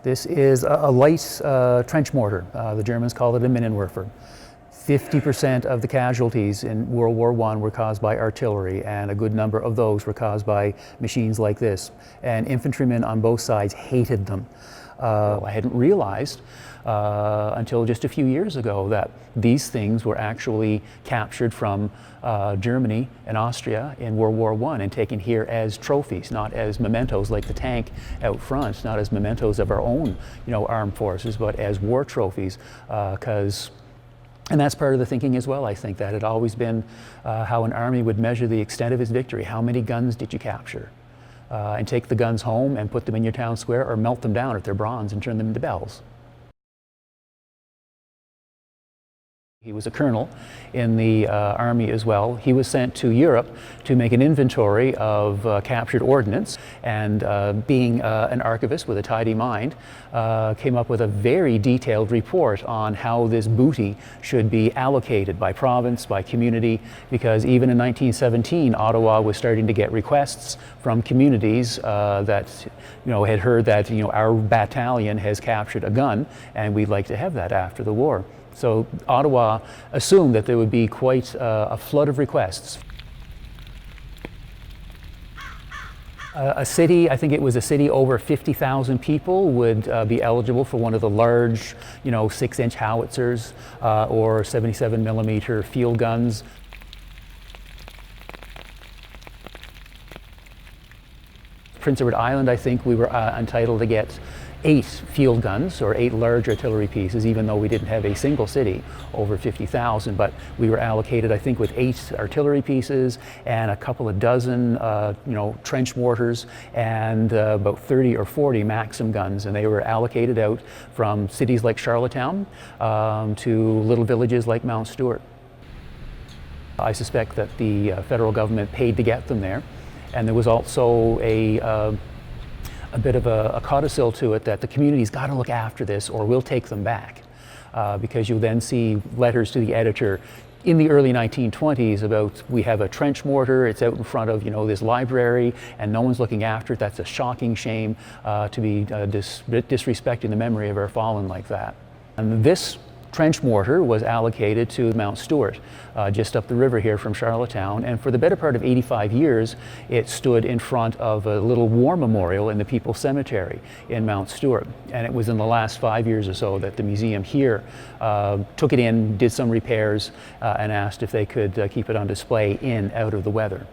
This is a light trench mortar. The Germans call it a Minenwerfer. 50% of the casualties in World War I were caused by artillery, and a good number of those were caused by machines like this. And infantrymen on both sides hated them. I hadn't realized until just a few years ago that these things were actually captured from Germany and Austria in World War I and taken here as trophies, not as mementos like the tank out front, not as mementos of our own, armed forces, but as war trophies, and that's part of the thinking as well. I think that had always been how an army would measure the extent of its victory. How many guns did you capture? And take the guns home and put them in your town square, or melt them down if they're bronze and turn them into bells. He was a colonel in the army as well. He was sent to Europe to make an inventory of captured ordnance, and being an archivist with a tidy mind, came up with a very detailed report on how this booty should be allocated by province, by community, because even in 1917, Ottawa was starting to get requests from communities that had heard that our battalion has captured a gun and we'd like to have that after the war. So Ottawa assumed that there would be quite a flood of requests. A city, I think it was a city over 50,000 people, would be eligible for one of the large, 6-inch howitzers or 77mm field guns. Prince Edward Island, I think we were entitled to get 8 field guns, or 8 large artillery pieces, even though we didn't have a single city over 50,000, but we were allocated, I think, with 8 artillery pieces and a couple of dozen, trench mortars, and about 30 or 40 Maxim guns, and they were allocated out from cities like Charlottetown to little villages like Mount Stewart. I suspect that the federal government paid to get them there, and there was also a bit of a codicil to it that the community's got to look after this or we'll take them back, because you then see letters to the editor in the early 1920s about, we have a trench mortar, it's out in front of this library and no one's looking after it. That's a shocking shame to be disrespecting the memory of our fallen like that. And this trench mortar was allocated to Mount Stewart, just up the river here from Charlottetown, and for the better part of 85 years it stood in front of a little war memorial in the People's Cemetery in Mount Stewart. And it was in the last 5 years or so that the museum here took it in, did some repairs, and asked if they could keep it on display out of the weather.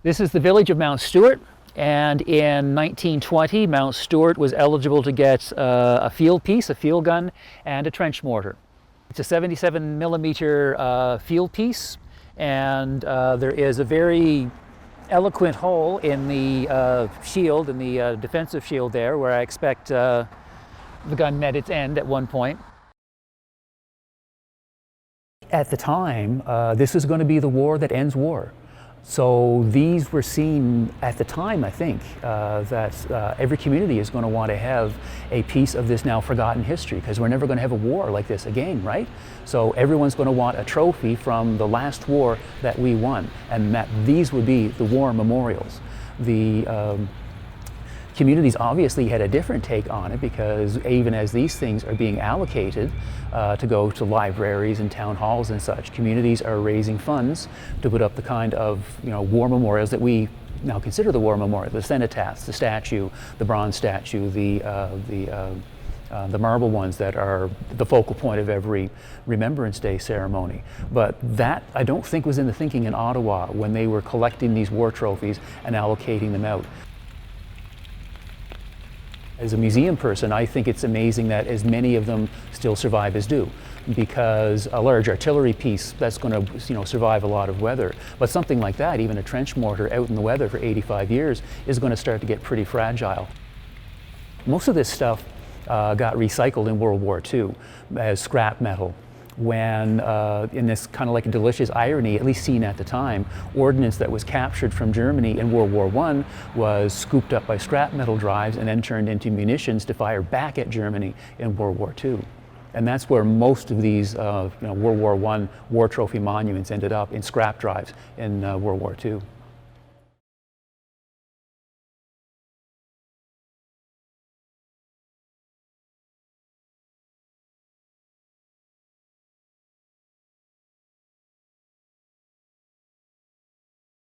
This is the village of Mount Stewart. And in 1920, Mount Stewart was eligible to get a field piece, a field gun, and a trench mortar. It's a 77mm field piece, and there is a very eloquent hole in the shield, in the defensive shield there, where I expect the gun met its end at one point. At the time, this was going to be the war that ends war. So these were seen at the time, I think, that every community is going to want to have a piece of this now forgotten history, because we're never going to have a war like this again, right? So everyone's going to want a trophy from the last war that we won, and that these would be the war memorials. The communities obviously had a different take on it, because even as these things are being allocated to go to libraries and town halls and such, communities are raising funds to put up the kind of war memorials that we now consider the war memorial: the cenotaphs, the statue, the bronze statue, the marble ones that are the focal point of every Remembrance Day ceremony. But that, I don't think, was in the thinking in Ottawa when they were collecting these war trophies and allocating them out. As a museum person, I think it's amazing that as many of them still survive as do, because a large artillery piece, that's going to survive a lot of weather. But something like that, even a trench mortar out in the weather for 85 years, is going to start to get pretty fragile. Most of this stuff got recycled in World War II as scrap metal, when, in this kind of like a delicious irony, at least seen at the time, ordnance that was captured from Germany in World War I was scooped up by scrap metal drives and then turned into munitions to fire back at Germany in World War II. And that's where most of these World War I war trophy monuments ended up, in scrap drives in World War II.